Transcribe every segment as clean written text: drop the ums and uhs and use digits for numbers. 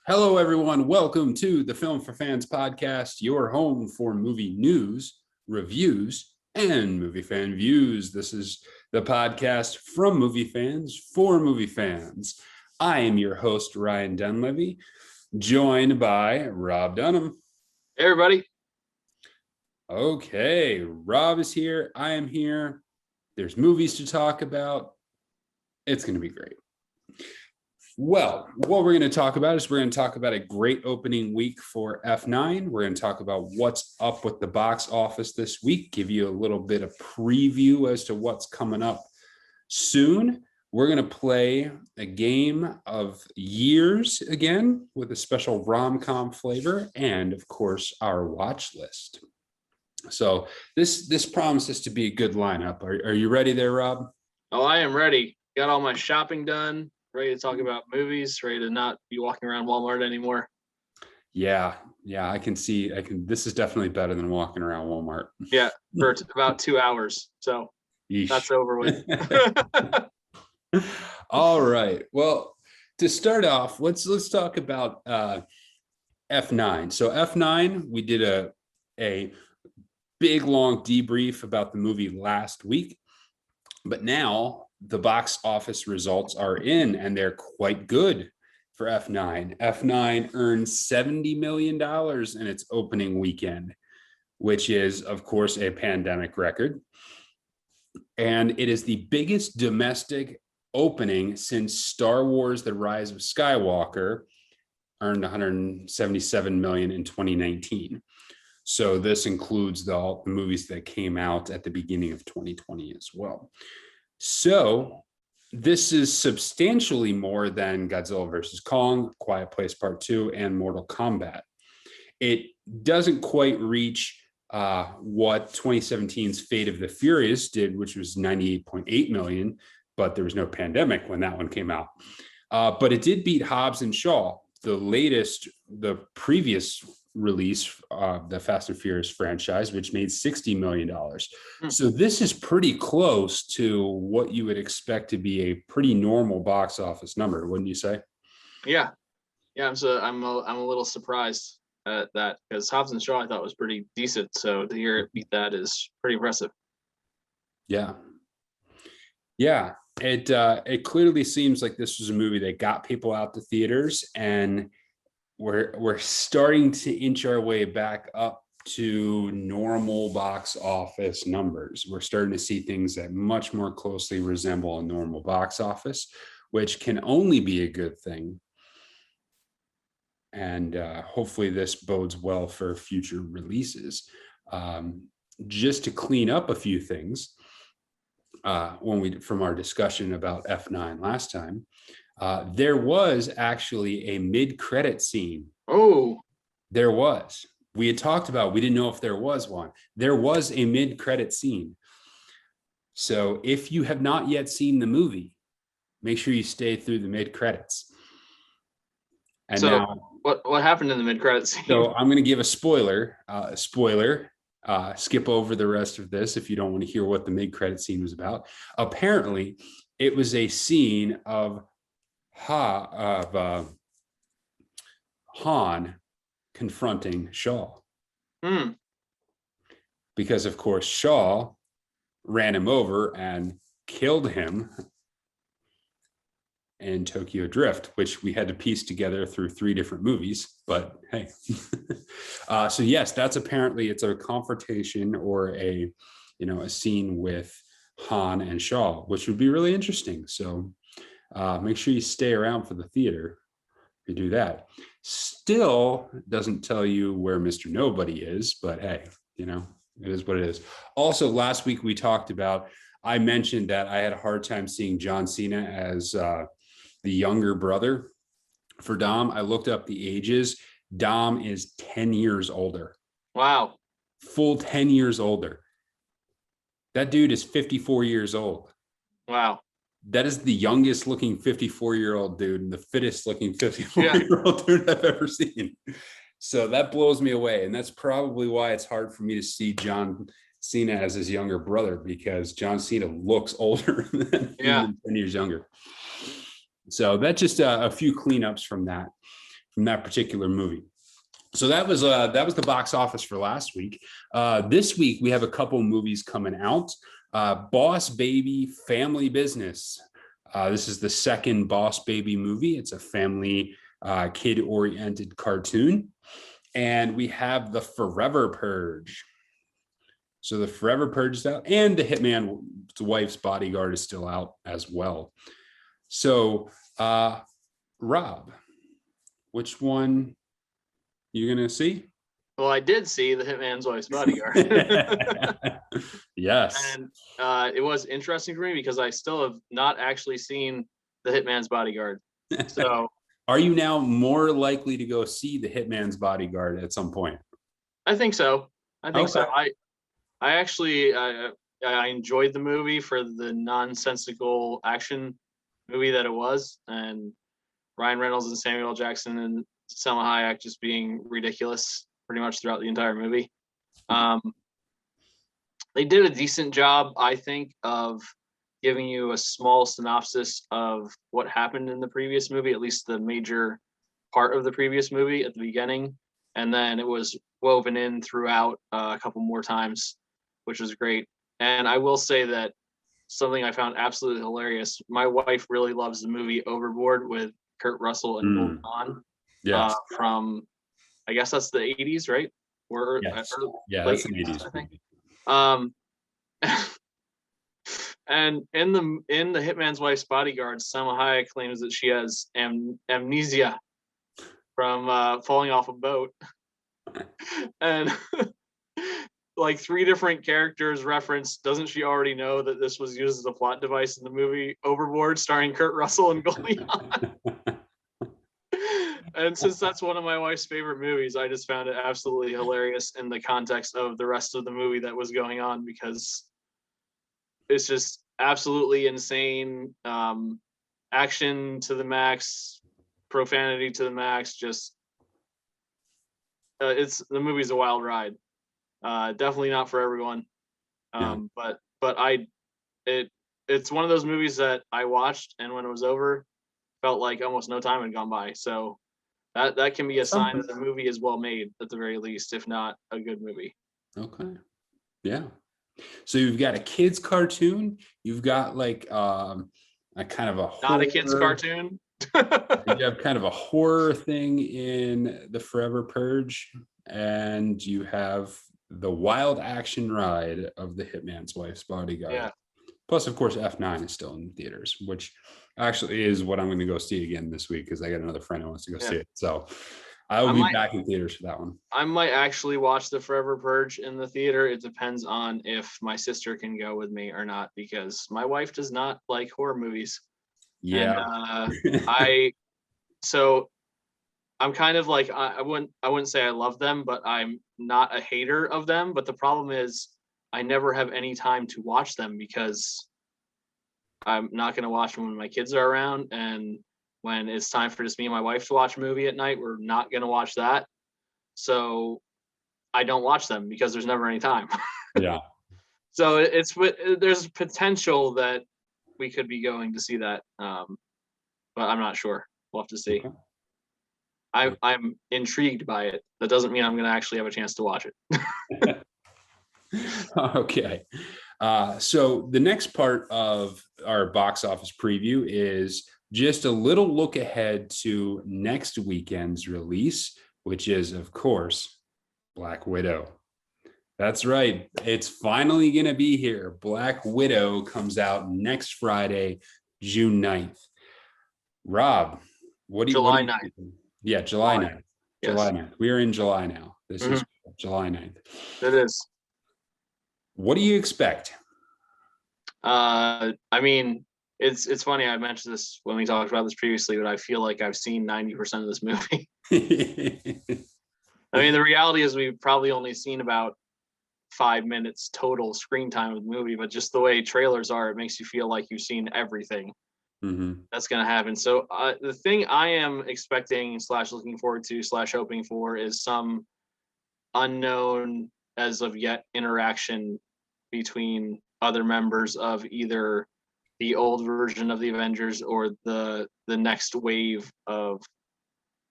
Hello, everyone. Welcome to the Film for Fans podcast, your home for movie news, reviews, and movie fan views. This is the podcast from movie fans for movie fans. I am your host, Ryan Dunlevy, joined by Rob Dunham. Hey, everybody. Okay, Rob is here. I am here. There's movies to talk about. It's going to be great. Well, what we're going to talk about is we're going to talk about a great opening week for F9. We're going to talk about what's up with the box office this week, give you a little bit of preview as to what's coming up soon. We're going to play a game of years again with a special Rom Com flavor and, of course, our watch list. So this promises to be a good lineup. Are you ready there, Rob? Oh, I am ready. Got all my shopping done. Ready to talk about movies, ready to not be walking around Walmart anymore. Yeah, I can see. This is definitely better than walking around Walmart. Yeah, for about 2 hours. So Yeesh. That's over with. All right. Well, to start off, let's talk about F9. So F9, we did a big long debrief about the movie last week, but now the box office results are in and they're quite good for F9. F9 earned $70 million in its opening weekend, which is, of course, a pandemic record. And it is the biggest domestic opening since Star Wars: The Rise of Skywalker earned $177 million in 2019. So this includes the movies that came out at the beginning of 2020 as well. So this is substantially more than Godzilla vs. Kong, Quiet Place Part 2, and Mortal Kombat. It doesn't quite reach what 2017's Fate of the Furious did, which was 98.8 million, but there was no pandemic when that one came out. But it did beat Hobbs and Shaw, the previous release of the Fast and Furious franchise, which made $60 million. So this is pretty close to what you would expect to be a pretty normal box office number, wouldn't you say? Yeah. I'm a little surprised at that because Hobbs and Shaw I thought was pretty decent. So to hear it beat that is pretty impressive. Yeah. It clearly seems like this was a movie that got people out to theaters, and we're starting to inch our way back up to normal box office numbers. We're starting to see things that much more closely resemble a normal box office, which can only be a good thing. And hopefully this bodes well for future releases. Just to clean up a few things, from our discussion about F9 last time, there was actually a mid-credit scene. Oh, there was. We had talked about, we didn't know if there was one. There was a mid-credit scene. So if you have not yet seen the movie, make sure you stay through the mid-credits. And so now, what happened in the mid-credit scene? So I'm going to give a spoiler. Skip over the rest of this if you don't want to hear what the mid-credit scene was about. Apparently, it was a scene of Han confronting Shaw. Because, of course, Shaw ran him over and killed him in Tokyo Drift, which we had to piece together through 3 different movies. But hey, so yes, that's apparently it's a confrontation or a scene with Han and Shaw, which would be really interesting. So make sure you stay around for the theater to do that. Still doesn't tell you where Mr. Nobody is, but hey, it is what it is. Also, last week we talked about, I mentioned that I had a hard time seeing John Cena as the younger brother for Dom. I looked up the ages. Dom is 10 years older. Wow. Full 10 years older. That dude is 54 years old. Wow. That is the youngest looking 54-year-old dude and the fittest looking 54-year-old dude I've ever seen. So that blows me away. And that's probably why it's hard for me to see John Cena as his younger brother, because John Cena looks older than 10 years younger. So that's just a few cleanups from that particular movie. So that was the box office for last week. This week we have a couple movies coming out. Boss Baby Family Business. This is the second Boss Baby movie. It's a family kid-oriented cartoon. And we have The Forever Purge. So The Forever Purge is out, and The Hitman's Wife's Bodyguard is still out as well. So, Rob, which one you gonna see? Well, I did see The Hitman's Wife's Bodyguard. Yes. And it was interesting for me because I still have not actually seen The Hitman's Bodyguard. So are you now more likely to go see The Hitman's Bodyguard at some point? I think so. I think so. Okay. I actually I enjoyed the movie for the nonsensical action movie that it was, and Ryan Reynolds and Samuel L. Jackson and Selma Hayek just being ridiculous pretty much throughout the entire movie. They did a decent job, I think, of giving you a small synopsis of what happened in the previous movie, at least the major part of the previous movie at the beginning. And then it was woven in throughout a couple more times, which was great. And I will say that something I found absolutely hilarious. My wife really loves the movie Overboard with Kurt Russell and Goldie Hawn. Yes. From, I guess that's the 80s, right? Or Yes. Yeah, late that's an 80s, I think. movie. And in the Hitman's Wife's Bodyguard, Salma Hayek claims that she has amnesia from falling off a boat, and like 3 different characters reference. Doesn't she already know that this was used as a plot device in the movie Overboard, starring Kurt Russell and Goldie Hawn? And since that's one of my wife's favorite movies, I just found it absolutely hilarious in the context of the rest of the movie that was going on, because it's just absolutely insane. Action to the max, profanity to the max. Just the movie's a wild ride. Definitely not for everyone. But it's one of those movies that I watched, and when it was over, felt like almost no time had gone by. So that can be a sign that the movie is well made, at the very least, if not a good movie. Okay. Yeah. So you've got a kids cartoon. You've got like a kind of a not a kids cartoon. You have kind of a horror thing in The Forever Purge, and you have the wild action ride of The Hitman's Wife's Bodyguard. Yeah. Plus, of course, F9 is still in theaters, which actually is what I'm going to go see again this week, because I got another friend who wants to go see it. So I will be back in theaters for that one. I might actually watch The Forever Purge in the theater. It depends on if my sister can go with me or not, because my wife does not like horror movies. Yeah. And, so I'm kind of like, I wouldn't say I love them, but I'm not a hater of them. But the problem is I never have any time to watch them, because I'm not going to watch them when my kids are around. And when it's time for just me and my wife to watch a movie at night, we're not going to watch that. So I don't watch them because there's never any time. Yeah. So there's potential that we could be going to see that. But I'm not sure. We'll have to see. Okay. I'm intrigued by it. That doesn't mean I'm going to actually have a chance to watch it. Okay. So the next part of our box office preview is just a little look ahead to next weekend's release, which is, of course, Black Widow. That's right. It's finally going to be here. Black Widow comes out next Friday, June 9th. Rob, what do you... July 9th. Yeah, July 9th. Yes. July 9th. We are in July now. This is July 9th. It is. What do you expect? I mean, it's funny. I mentioned this when we talked about this previously, but I feel like I've seen 90% of this movie. I mean, the reality is we've probably only seen about 5 minutes total screen time of the movie, but just the way trailers are, it makes you feel like you've seen everything that's going to happen. So the thing I am expecting / looking forward to / hoping for is some unknown as of yet interaction between other members of either the old version of the Avengers or the next wave of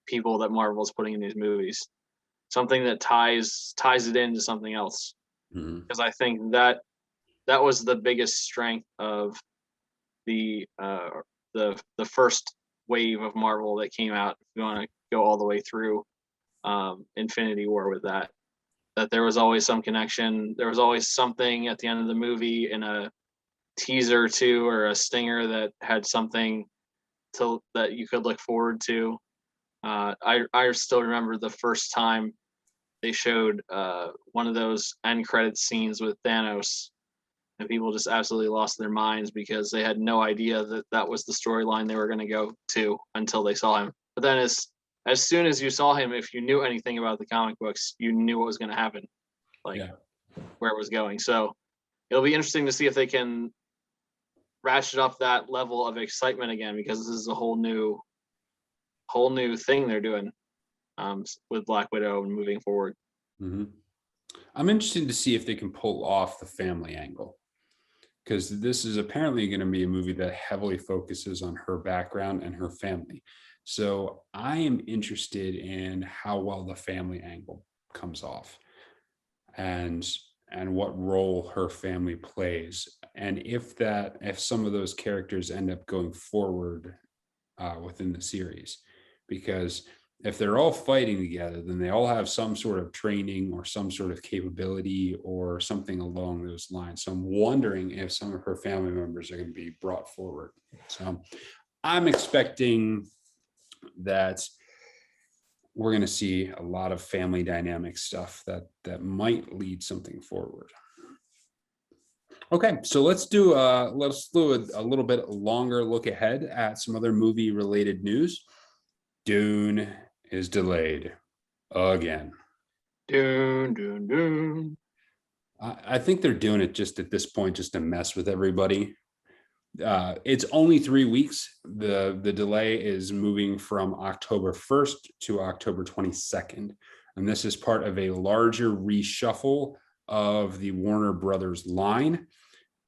people that Marvel's putting in these movies. Something that ties it into something else. Because I think that was the biggest strength of the first wave of Marvel that came out. If you want to go all the way through Infinity War with that there was always some connection. There was always something at the end of the movie in a teaser to or a stinger that had something that you could look forward to. I still remember the first time they showed one of those end credit scenes with Thanos, and people just absolutely lost their minds because they had no idea that was the storyline they were going to go to until they saw him. But then as soon as you saw him, if you knew anything about the comic books, you knew what was going to happen, where it was going. So it'll be interesting to see if they can ratchet up that level of excitement again, because this is a whole new thing they're doing with Black Widow and moving forward. Mm-hmm. I'm interested to see if they can pull off the family angle, because this is apparently going to be a movie that heavily focuses on her background and her family. So I am interested in how well the family angle comes off and what role her family plays. And if some of those characters end up going forward within the series, because if they're all fighting together, then they all have some sort of training or some sort of capability or something along those lines. So I'm wondering if some of her family members are going to be brought forward. So I'm expecting that we're going to see a lot of family dynamic stuff that might lead something forward. Okay, so let's do a little bit longer look ahead at some other movie related news. Dune is delayed again. Dune. I think they're doing it just at this point just to mess with everybody. It's only 3 weeks. The delay is moving from October 1st to October 22nd. And this is part of a larger reshuffle of the Warner Brothers line.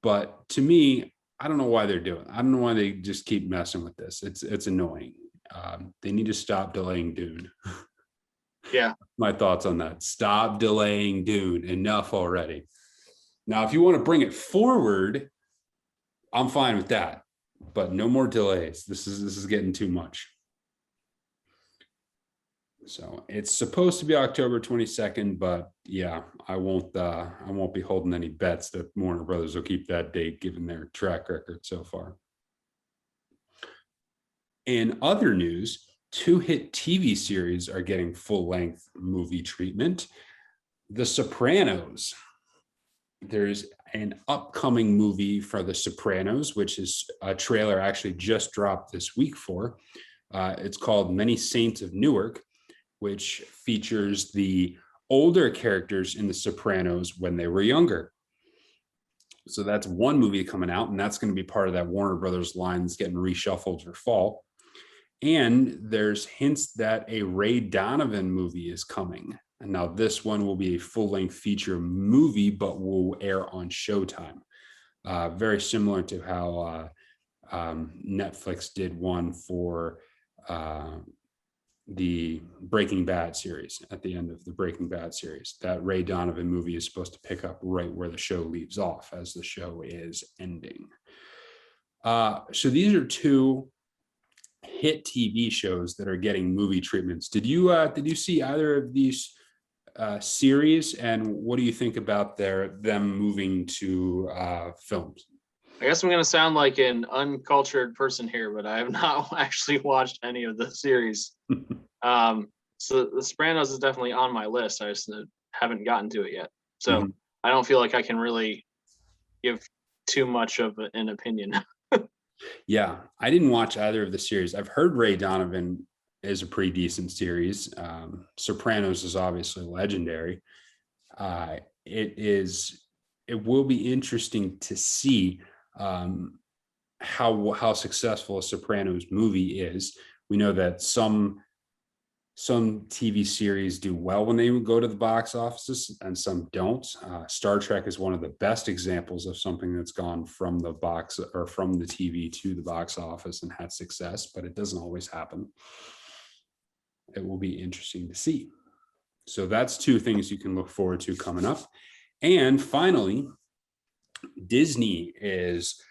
But to me, I don't know why they're doing it. I don't know why they just keep messing with this. It's annoying. They need to stop delaying Dune. Yeah. My thoughts on that. Stop delaying Dune. Enough already. Now, if you want to bring it forward, I'm fine with that, but no more delays. This is getting too much. So it's supposed to be October 22nd, but yeah, I won't be holding any bets that Warner Brothers will keep that date given their track record so far. In other news, 2 hit TV series are getting full-length movie treatment. The Sopranos. There's an upcoming movie for The Sopranos, which is a trailer actually just dropped this week for. It's called Many Saints of Newark, which features the older characters in The Sopranos when they were younger. So that's one movie coming out, and that's going to be part of that Warner Brothers line that's getting reshuffled for fall. And there's hints that a Ray Donovan movie is coming. And now this one will be a full-length feature movie, but will air on Showtime. Very similar to how Netflix did one for the Breaking Bad series. At the end of the Breaking Bad series, that Ray Donovan movie is supposed to pick up right where the show leaves off as the show is ending. So these are 2 hit TV shows that are getting movie treatments. Did you see either of these series, and what do you think about them moving to films? I guess I'm going to sound like an uncultured person here, but I have not actually watched any of the series. So The Sopranos is definitely on my list. I just haven't gotten to it yet. So I don't feel like I can really give too much of an opinion. Yeah, I didn't watch either of the series. I've heard Ray Donovan is a pretty decent series. Sopranos is obviously legendary. It will be interesting to see how successful a Sopranos movie is. We know that some some TV series do well when they go to the box offices and some don't. Star Trek is one of the best examples of something that's gone from the box or from the TV to the box office and had success, but it doesn't always happen. It will be interesting to see. So that's two things you can look forward to coming up. And finally, Disney is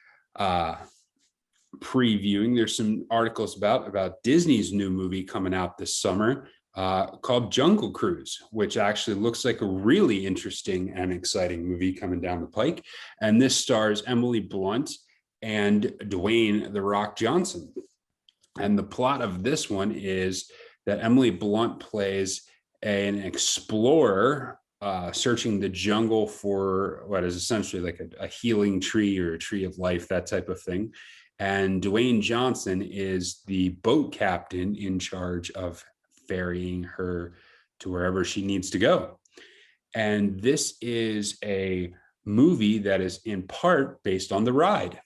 previewing. There's some articles about Disney's new movie coming out this summer called Jungle Cruise, which actually looks like a really interesting and exciting movie coming down the pike. And this stars Emily Blunt and Dwayne "The Rock" Johnson. And the plot of this one is that Emily Blunt plays an explorer searching the jungle for what is essentially like a healing tree or a tree of life, that type of thing. And Dwayne Johnson is the boat captain in charge of ferrying her to wherever she needs to go. And this is a movie that is in part based on the ride.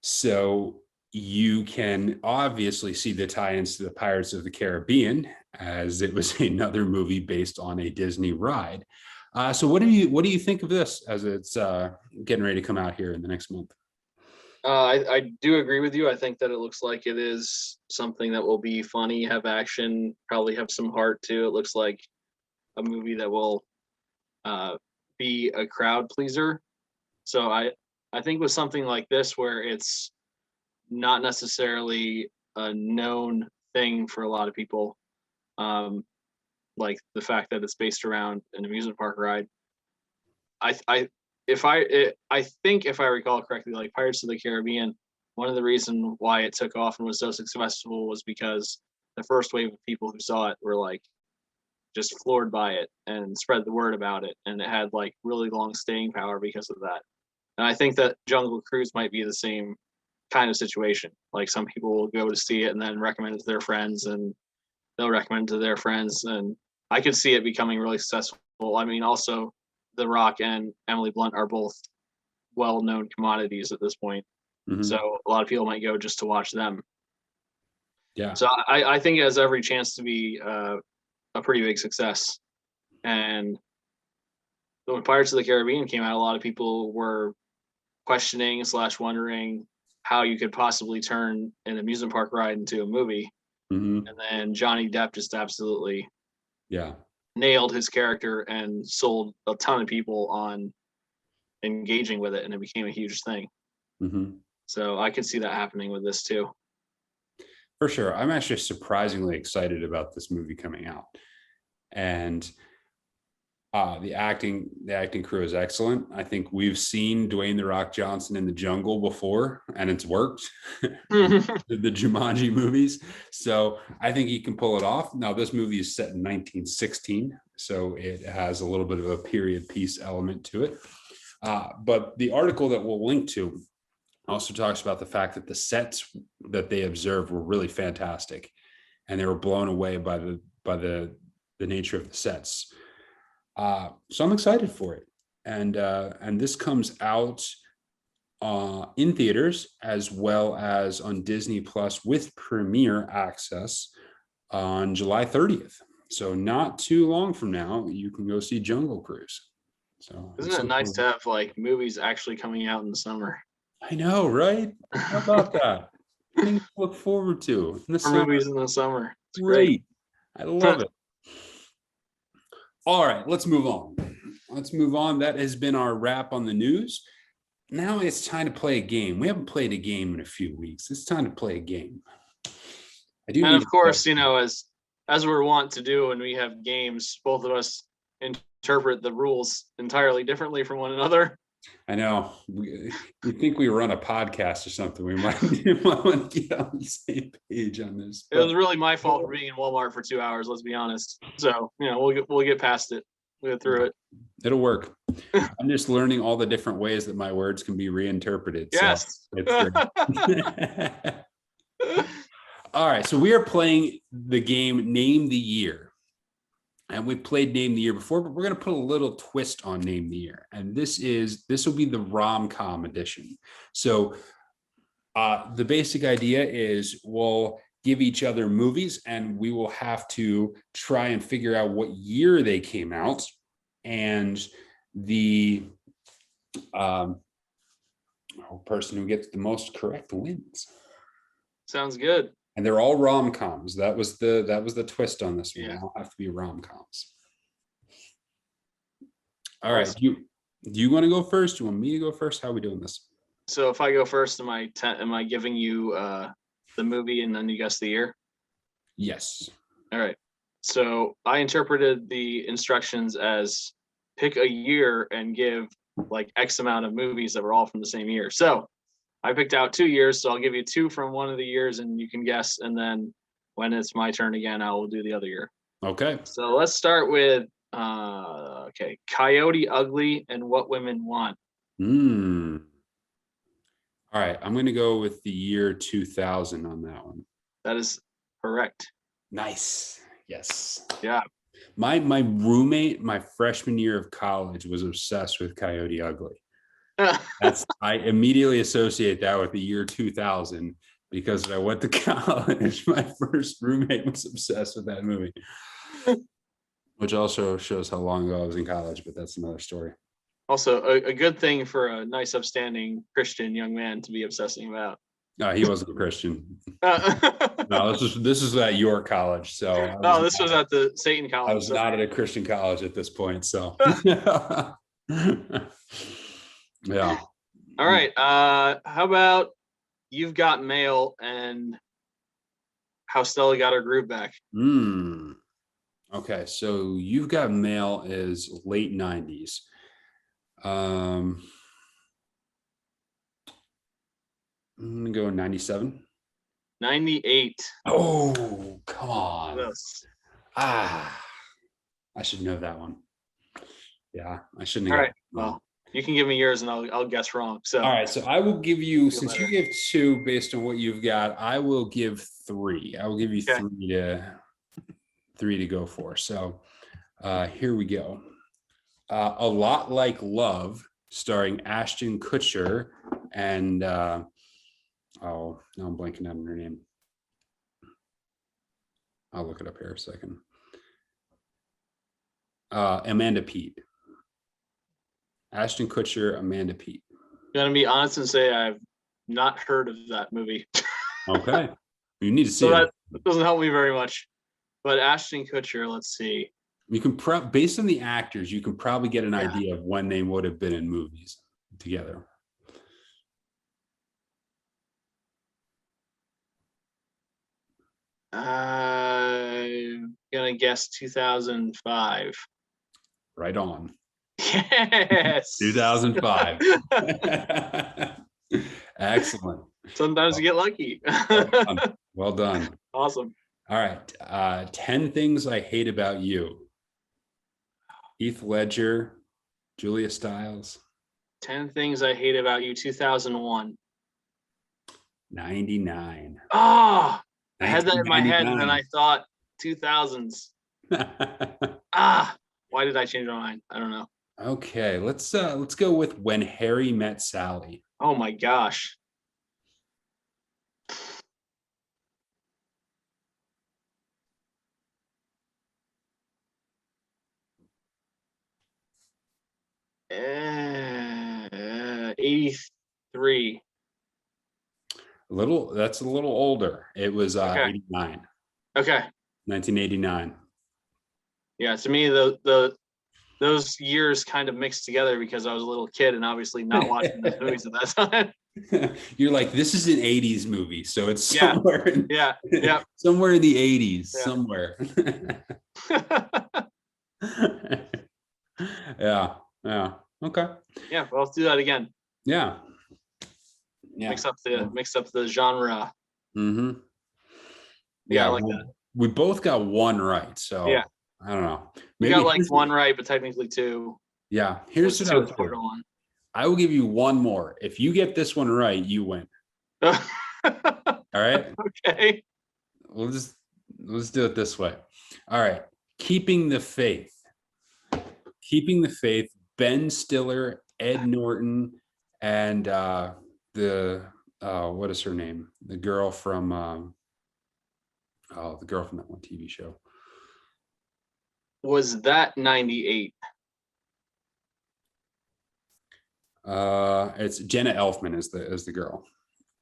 So you can obviously see the tie-ins to the Pirates of the Caribbean, as it was another movie based on a Disney ride. So what do you think of this as it's getting ready to come out here in the next month? I do agree with you. I think that it looks like it is something that will be funny, have action, probably have some heart too. It looks like a movie that will be a crowd pleaser. So I think with something like this, where it's not necessarily a known thing for a lot of people, like the fact that it's based around an amusement park ride. I think if I recall correctly, like Pirates of the Caribbean, one of the reasons why it took off and was so successful was because the first wave of people who saw it were like just floored by it and spread the word about it, and it had like really long staying power because of that. And I think that Jungle Cruise might be the same kind of situation. Like some people will go to see it and then recommend it to their friends, and they'll recommend it to their friends, and I could see it becoming really successful. I mean, also The Rock and Emily Blunt are both well-known commodities at this point. Mm-hmm. So a lot of people might go just to watch them. Yeah. So I think it has every chance to be a pretty big success. And when Pirates of the Caribbean came out, a lot of people were questioning / wondering how you could possibly turn an amusement park ride into a movie. Mm-hmm. And then Johnny Depp just absolutely nailed his character and sold a ton of people on engaging with it, and it became a huge thing. Mm-hmm. So I could see that happening with this too. For sure. I'm actually surprisingly excited about this movie coming out. And the acting crew is excellent. I think we've seen Dwayne "The Rock" Johnson in the jungle before, and it's worked. The Jumanji movies. So I think he can pull it off. Now, this movie is set in 1916, so it has a little bit of a period piece element to it. But the article that we'll link to also talks about the fact that the sets that they observed were really fantastic, and they were blown away by the nature of the sets. So I'm excited for it, and this comes out in theaters as well as on Disney Plus with premiere access on July 30th. So not too long from now, you can go see Jungle Cruise. So isn't it nice to have like movies actually coming out in the summer? I know, right? How about that? Things to look forward to in the summer. Movies in the summer. It's great. I love it. All right, let's move on. That has been our wrap on the news. Now it's time to play a game. We haven't played a game in a few weeks. It's time to play a game. And of course, you know, as we're wont to do when we have games, both of us interpret the rules entirely differently from one another. I know. You think we run a podcast or something? We might want to get on the same page on this. It was really my fault for being in Walmart for 2 hours. Let's be honest. So you know, we'll get past it. We'll get through it. It'll work. I'm just learning all the different ways that my words can be reinterpreted. Yes. So it's great. All right. So we are playing the game Name the Year. And we played Name the Year before, but we're going to put a little twist on Name the Year. And this will be the Rom Com edition. So the basic idea is we'll give each other movies, and we will have to try and figure out what year they came out. And the person who gets the most correct wins. Sounds good. And they're all rom-coms. That was the twist on this one. Yeah. They all have to be rom-coms. All right. Do you want to go first? Do you want me to go first? How are we doing this? So if I go first, am I giving you the movie and then you guess the year? Yes. All right. So I interpreted the instructions as pick a year and give like X amount of movies that were all from the same year. So I picked out 2 years, so I'll give you 2 from one of the years and you can guess. And then when it's my turn again, I will do the other year. Okay. So let's start with Coyote Ugly and What Women Want. All right, I'm going to go with the year 2000 on that one. That is correct. Nice. Yes. Yeah. My roommate, my freshman year of college, was obsessed with Coyote Ugly. I immediately associate that with the year 2000 because when I went to college, my first roommate was obsessed with that movie, which also shows how long ago I was in college, but that's another story. Also, a good thing for a nice, upstanding Christian young man to be obsessing about. No, he wasn't a Christian. No, this is at your college. So this was at the Satan College. I was not at a Christian college at this point. So yeah. All right. How about You've Got Mail and How Stella Got Her Groove Back? Okay, so You've Got Mail is late 90s. I'm gonna go 97. 98. Oh, come on. Yes. I should know that one. Yeah, I shouldn't have. All right. Well, you can give me yours and I'll guess wrong. So all right, so I will give you, since you gave 2 based on what you've got, I will give 3. I will give you 3 to go for. So here we go. A Lot Like Love, starring Ashton Kutcher and now I'm blanking out on her name. I'll look it up here a second. Amanda Peet. Ashton Kutcher, Amanda Peet. I'm gonna be honest and say I've not heard of that movie. Okay, you need to see so it. That doesn't help me very much. But Ashton Kutcher, let's see. You can based on the actors, you can probably get an idea of when they would have been in movies together. I'm gonna guess 2005. Right on. Yes. 2005. Excellent. Sometimes you get lucky. Well done. Awesome. All right. 10 Things I Hate About You. Heath Ledger, Julia Stiles. 10 Things I Hate About You, 2001. 99. Oh, I had that in my head and then I thought 2000s. Why did I change my mind? I don't know. Okay, let's go with When Harry Met Sally. Oh my gosh. Uh, 83. That's a little older. It was 89. Okay. 1989. Yeah, to me those years kind of mixed together because I was a little kid and obviously not watching those movies at that time. You're like, this is an 80s movie, so it's somewhere somewhere in the 80s, somewhere. Yeah. Okay. Yeah, well, let's do that again. Yeah. Mix up the genre. Mm-hmm. Yeah, I like that. We both got 1 right, so yeah. I don't know. We got like 1 right, but technically 2. Yeah. Here's what I'll do. I will give you 1 more. If you get this one right, you win. All right. Okay. Let's do it this way. All right. Keeping the Faith. Keeping the Faith. Ben Stiller, Ed Norton, and what is her name? The girl from Oh, the girl from that one TV show. Was that 98? It's Jenna Elfman is the girl.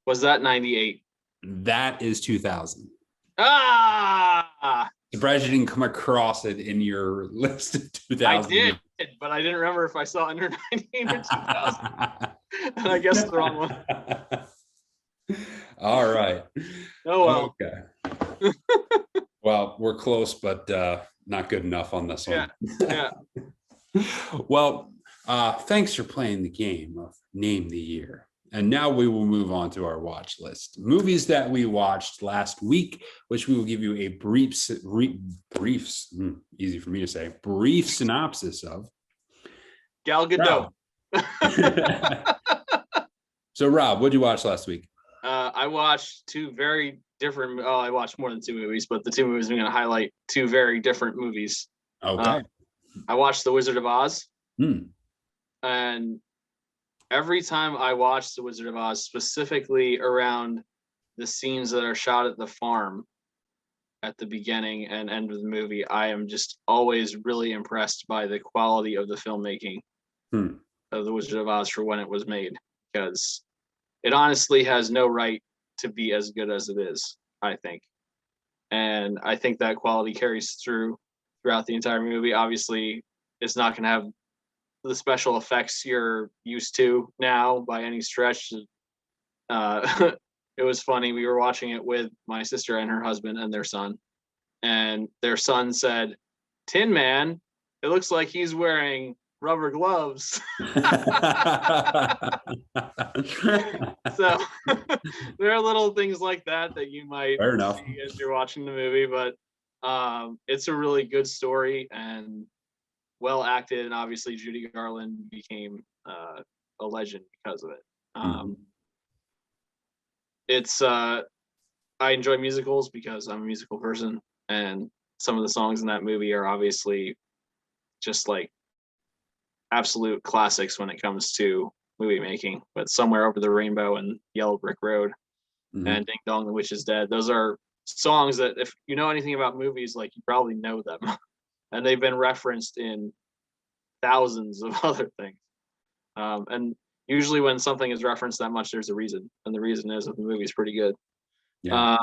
Was that 98? That is 2000. Ah, Surprised you didn't come across it in your list of 2000. I did, but I didn't remember if I saw under 98 or 2000. And I guessed the wrong one. All right. Oh well. Okay. Well, we're close, but not good enough on this one. Yeah. Well, thanks for playing the game of Name the Year. And now we will move on to our watch list. Movies that we watched last week, which we will give you a brief easy for me to say, brief synopsis of. Gal Gadot. So, Rob, what did you watch last week? I watched two very different. Oh, I watched more than two movies, but the two movies I'm going to highlight two very different movies. Okay. I watched The Wizard of Oz, Hmm. and every time I watch The Wizard of Oz, specifically around the scenes that are shot at the farm at the beginning and end of the movie, I am just always really impressed by the quality of the filmmaking of The Wizard of Oz for when it was made, because it honestly has no right to be as good as it is, I think. And I think that quality carries throughout the entire movie. Obviously, it's not going to have the special effects you're used to now by any stretch. It was funny. We were watching it with my sister and her husband and their son. And their son said, "Tin Man, it looks like he's wearing rubber gloves." So there are little things like that you might see as you're watching the movie, but it's a really good story and well acted, and obviously Judy Garland became a legend because of it. It's I enjoy musicals because I'm a musical person, and some of the songs in that movie are obviously just like absolute classics when it comes to movie making. But Somewhere Over the Rainbow and Yellow Brick Road and Ding Dong the Witch is Dead, those are songs that if you know anything about movies, like you probably know them. And they've been referenced in thousands of other things. And usually when something is referenced that much, there's a reason. And the reason is that the movie's pretty good. Yeah.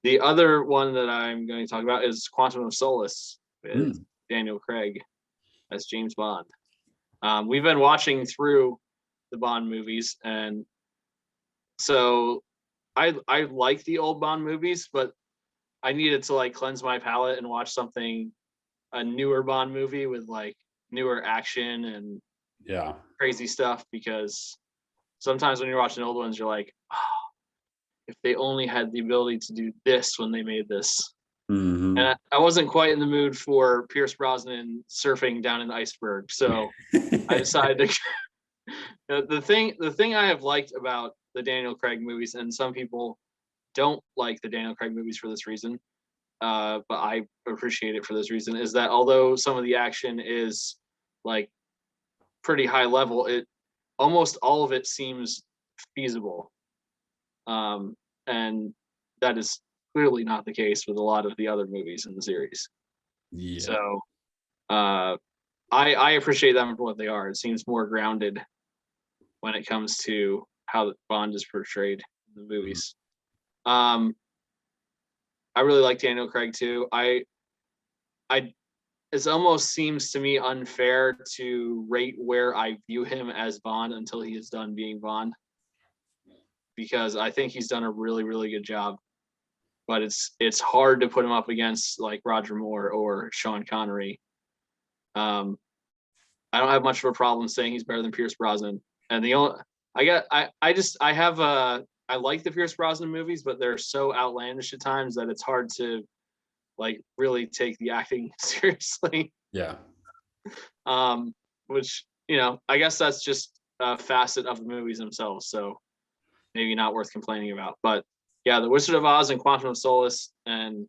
The other one that I'm going to talk about is Quantum of Solace with Daniel Craig as James Bond. We've been watching through the Bond movies, and so I like the old Bond movies, but I needed to like cleanse my palate and watch a newer Bond movie with like newer action and crazy stuff, because sometimes when you're watching old ones, you're like, oh, if they only had the ability to do this when they made this. And I wasn't quite in the mood for Pierce Brosnan surfing down an iceberg, so I decided to. The thing I have liked about the Daniel Craig movies, and some people don't like the Daniel Craig movies for this reason, but I appreciate it for this reason, is that although some of the action is like pretty high level, it almost all of it seems feasible, and that is clearly not the case with a lot of the other movies in the series. Yeah. So I appreciate them for what they are. It seems more grounded when it comes to how Bond is portrayed in the movies. I really like Daniel Craig too. It almost seems to me unfair to rate where I view him as Bond until he is done being Bond, because I think he's done a really, really good job. But it's hard to put him up against like Roger Moore or Sean Connery. I don't have much of a problem saying he's better than Pierce Brosnan. And I like the Pierce Brosnan movies, but they're so outlandish at times that it's hard to like really take the acting seriously. Yeah. Which, I guess that's just a facet of the movies themselves, so maybe not worth complaining about. But yeah, The Wizard of Oz and Quantum of Solace, and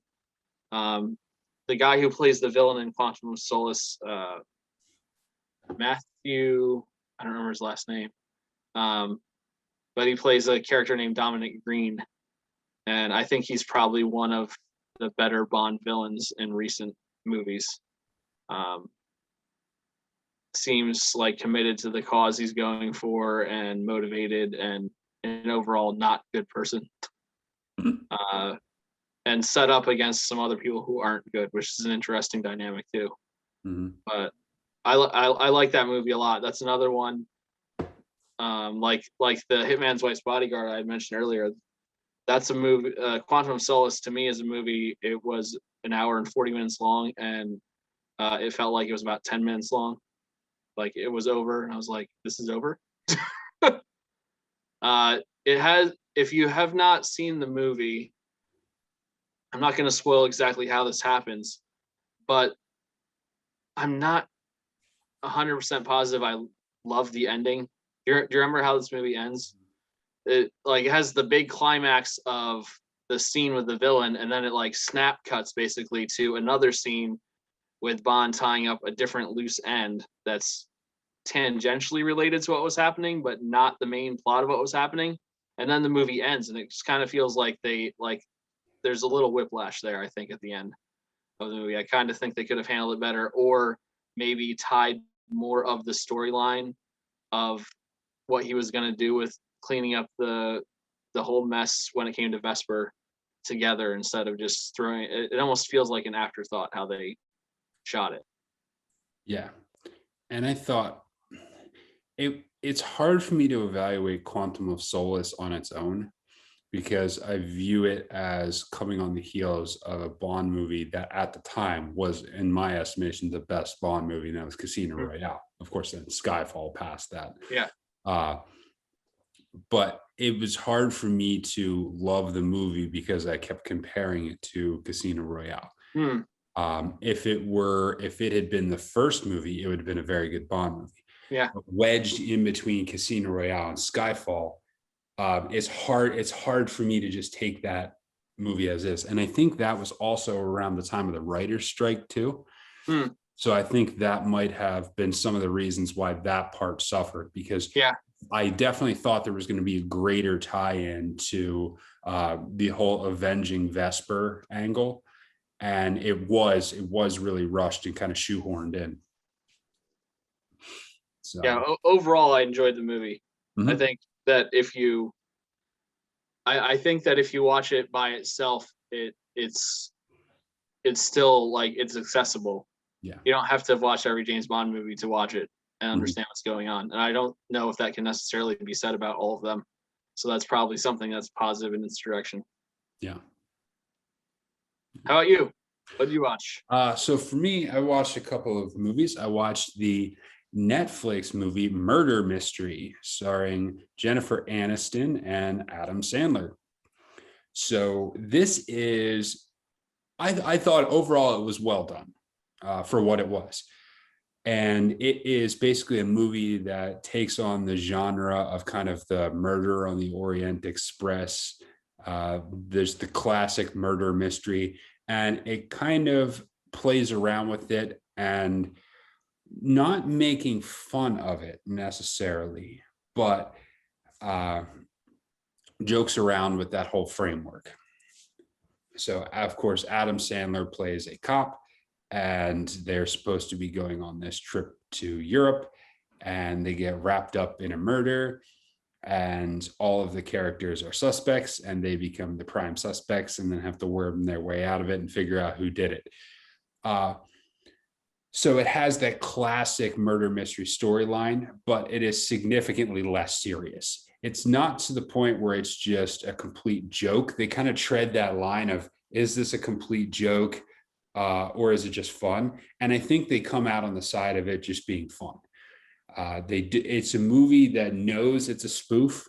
the guy who plays the villain in Quantum of Solace, Matthew, I don't remember his last name, but he plays a character named Dominic Green, and I think he's probably one of the better Bond villains in recent movies. Seems like committed to the cause he's going for and motivated and an overall not good person. And set up against some other people who aren't good, which is an interesting dynamic too. But I like that movie a lot. That's another one. Like the Hitman's Wife's Bodyguard I had mentioned earlier. That's a movie. Quantum of Solace to me is a movie. It was an hour and 40 minutes long, and it felt like it was about 10 minutes long. Like it was over, and I was like, "This is over." It has. If you have not seen the movie, I'm not going to spoil exactly how this happens, but I'm not 100% positive I love the ending. Do you remember how this movie ends? It has the big climax of the scene with the villain, and then it like snap cuts basically to another scene with Bond tying up a different loose end that's tangentially related to what was happening, but not the main plot of what was happening. And then the movie ends, and it just kind of feels like there's a little whiplash there, I think, at the end of the movie. I kind of think they could have handled it better, or maybe tied more of the storyline of what he was going to do with cleaning up the whole mess when it came to Vesper together, instead of just throwing it. It almost feels like an afterthought how they shot it. Yeah. And I thought it's hard for me to evaluate Quantum of Solace on its own, because I view it as coming on the heels of a Bond movie that at the time was, in my estimation, the best Bond movie, and that was Casino Royale. Of course, then Skyfall passed that. Yeah. But it was hard for me to love the movie because I kept comparing it to Casino Royale. If it had been the first movie, it would have been a very good Bond movie. Yeah. But wedged in between Casino Royale and Skyfall, it's hard for me to just take that movie as is. And I think that was also around the time of the writer's strike too. So I think that might have been some of the reasons why that part suffered, because I definitely thought there was going to be a greater tie-in to the whole avenging Vesper angle. And it was really rushed and kind of shoehorned in. So overall, I enjoyed the movie. I think that if you watch it by itself, it's still like it's accessible. Yeah. You don't have to watch every James Bond movie to watch it and understand what's going on. And I don't know if that can necessarily be said about all of them. So that's probably something that's positive in its direction. Yeah. How about you? What did you watch? So for me, I watched a couple of movies. I watched the Netflix movie Murder Mystery, starring Jennifer Aniston and Adam Sandler. So this is, I thought overall it was well done for what it was. And it is basically a movie that takes on the genre of kind of the Murder on the Orient Express. There's the classic murder mystery, and it kind of plays around with it and not making fun of it necessarily, but jokes around with that whole framework. So, of course, Adam Sandler plays a cop, and they're supposed to be going on this trip to Europe, and they get wrapped up in a murder, and all of the characters are suspects, and they become the prime suspects and then have to worm their way out of it and figure out who did it. So it has that classic murder mystery storyline, but it is significantly less serious. It's not to the point where it's just a complete joke. They kind of tread that line of, is this a complete joke or is it just fun? And I think they come out on the side of it just being fun. It's a movie that knows it's a spoof,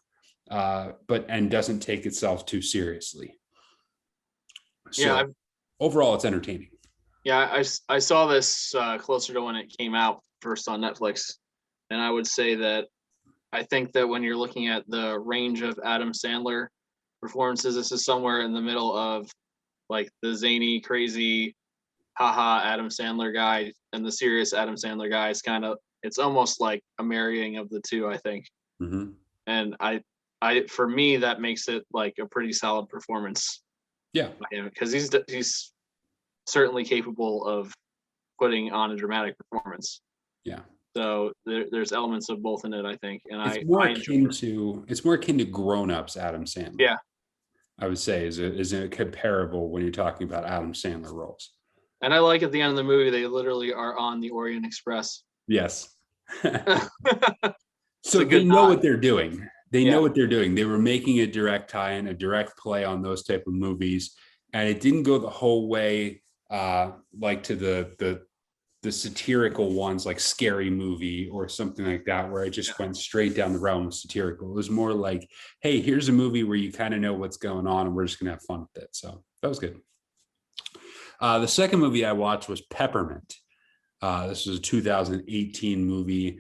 and doesn't take itself too seriously. So overall, it's entertaining. Yeah, I saw this closer to when it came out first on Netflix, and I would say that I think that when you're looking at the range of Adam Sandler performances, this is somewhere in the middle of like the zany, crazy, haha Adam Sandler guy and the serious Adam Sandler guy. It's almost like a marrying of the two, I think. And I for me, that makes it like a pretty solid performance. Yeah. because he's certainly capable of putting on a dramatic performance. Yeah. So there's elements of both in it, I think, and It's I more enjoy akin it. to Grown Ups. Adam Sandler, Yeah, I would say, is a comparable when you're talking about Adam Sandler roles. and I like at the end of the movie they literally are on the Orient Express. Yes. It's So a they good know nod. what they're doing. They know Yeah, what they're doing. They were making a direct tie-in, a direct play on those type of movies, and it didn't go the whole way, like to the satirical ones, like Scary Movie or something like that, where it yeah. just went straight down the realm of satirical. It was more like, hey, here's a movie where you kind of know what's going on, and we're just gonna have fun with it. So that was good. The second movie I watched was Peppermint. This was a 2018 movie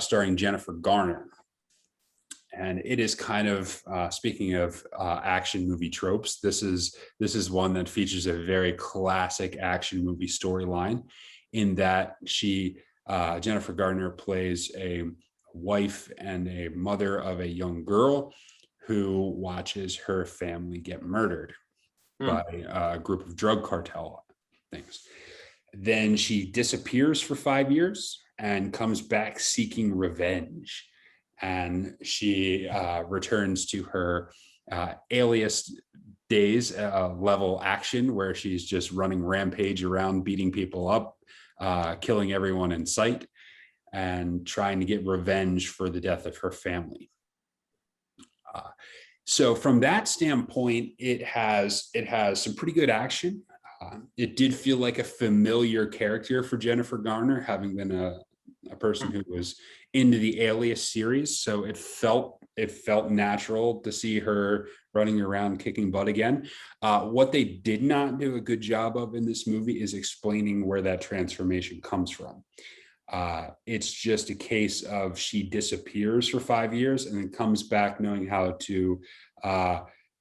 starring Jennifer Garner. And it is kind of speaking of action movie tropes. This is one that features a very classic action movie storyline, in that Jennifer Garner plays a wife and a mother of a young girl who watches her family get murdered by a group of drug cartel things. Then she disappears for 5 years and comes back seeking revenge. And she returns to her Alias days level action, where she's just running rampage around, beating people up, killing everyone in sight, and trying to get revenge for the death of her family. So from that standpoint, it has some pretty good action. It did feel like a familiar character for Jennifer Garner, having been a person who was into the Alias series. So it felt natural to see her running around kicking butt again. What they did not do a good job of in this movie is explaining where that transformation comes from. It's just a case of she disappears for 5 years and then comes back knowing how to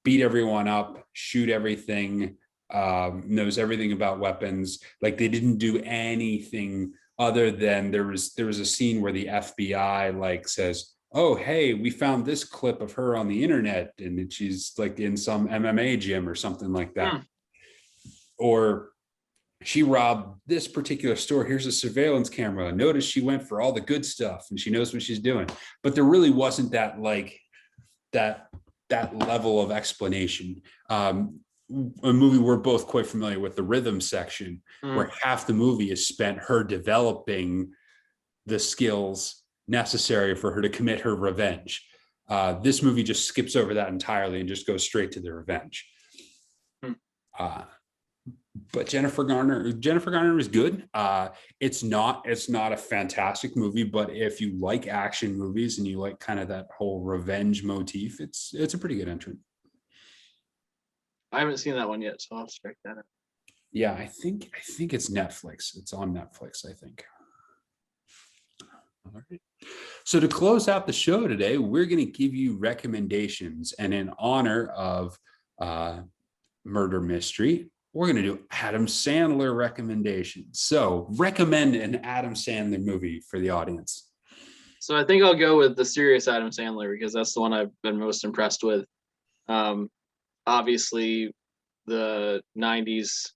beat everyone up, shoot everything, knows everything about weapons. Like, they didn't do anything other than there was a scene where the FBI like says, oh, hey, we found this clip of her on the internet, and she's like in some MMA gym or something like that. Or she robbed this particular store. Here's a surveillance camera. Notice she went for all the good stuff and she knows what she's doing. But there really wasn't that level of explanation. A movie we're both quite familiar with, the rhythm section, where half the movie is spent her developing the skills necessary for her to commit her revenge. This movie just skips over that entirely and just goes straight to the revenge. But Jennifer Garner is good. It's not a fantastic movie, but if you like action movies and you like kind of that whole revenge motif, it's a pretty good entrant. I haven't seen that one yet, so I'll check that out. Yeah, I think it's Netflix. It's on Netflix, I think. All right. So to close out the show today, we're going to give you recommendations, and in honor of murder mystery, we're going to do Adam Sandler recommendations. So recommend an Adam Sandler movie for the audience. So I think I'll go with the serious Adam Sandler because that's the one I've been most impressed with. Obviously, the 90s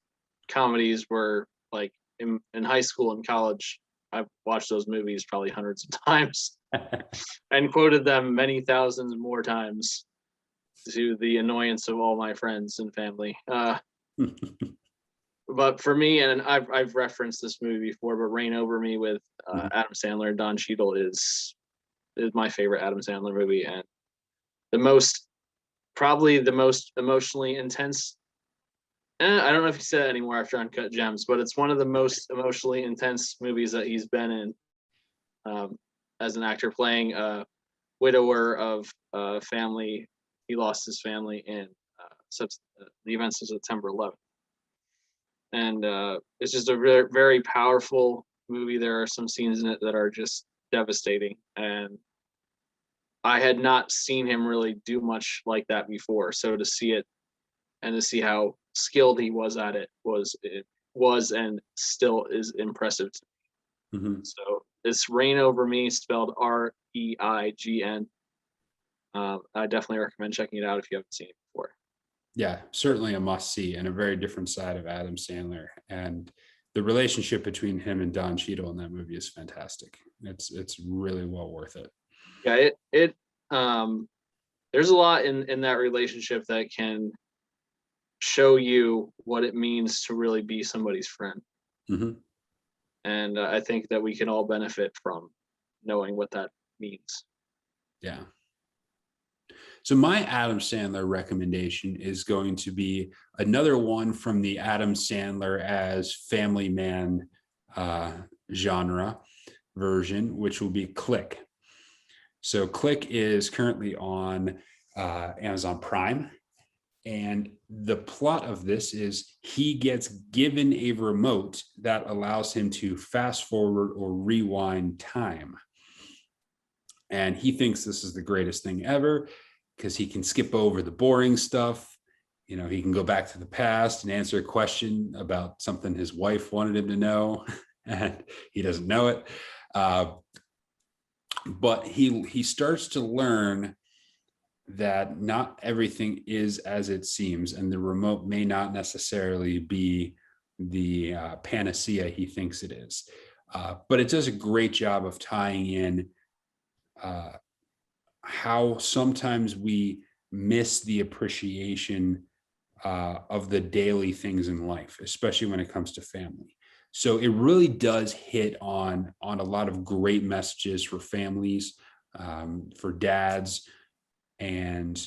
comedies were like in high school and college. I've watched those movies probably hundreds of times and quoted them many thousands more times to the annoyance of all my friends and family. But for me, and I've referenced this movie before, but Reign Over Me with Adam Sandler and Don Cheadle is my favorite Adam Sandler movie, and probably the most emotionally intense. I don't know if he said it anymore after Uncut Gems, but it's one of the most emotionally intense movies that he's been in as an actor, playing a widower of a family. He lost his family in the events of September 11th. And it's just a very, very powerful movie. There are some scenes in it that are just devastating. And I had not seen him really do much like that before. So to see it and to see how skilled he was at it was and still is impressive to me. Mm-hmm. So it's Reign Over Me, spelled REIGN. I definitely recommend checking it out if you haven't seen it before. Yeah, certainly a must see, and a very different side of Adam Sandler. And the relationship between him and Don Cheadle in that movie is fantastic. It's really well worth it. Yeah, it there's a lot in that relationship that can show you what it means to really be somebody's friend. Mhm. And I think that we can all benefit from knowing what that means. Yeah. So my Adam Sandler recommendation is going to be another one from the Adam Sandler as family man uh, genre version, which will be Click. So Click is currently on Amazon Prime. And the plot of this is he gets given a remote that allows him to fast forward or rewind time. And he thinks this is the greatest thing ever because he can skip over the boring stuff. You know, he can go back to the past and answer a question about something his wife wanted him to know, and he doesn't know it. But he starts to learn that not everything is as it seems, and the remote may not necessarily be the panacea he thinks it is. But it does a great job of tying in how sometimes we miss the appreciation of the daily things in life, especially when it comes to family. So it really does hit on a lot of great messages for families, for dads, and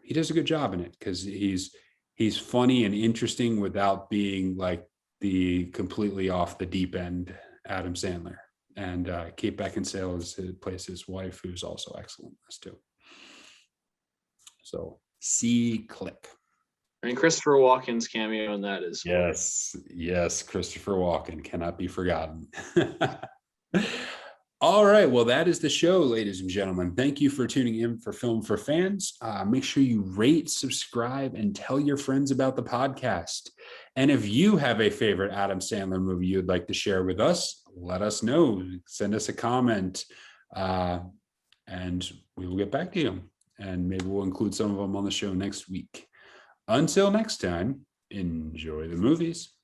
he does a good job in it because he's funny and interesting without being like the completely off the deep end Adam Sandler. And Kate Beckinsale plays his wife, who's also excellent in this too. So see Click. And Christopher Walken's cameo in that is Yes, Christopher Walken cannot be forgotten. All right, well, that is the show, ladies and gentlemen. Thank you for tuning in for Film for Fans. Make sure you rate, subscribe, and tell your friends about the podcast. And if you have a favorite Adam Sandler movie you'd like to share with us, let us know. Send us a comment, and we will get back to you. And maybe we'll include some of them on the show next week. Until next time, enjoy the movies.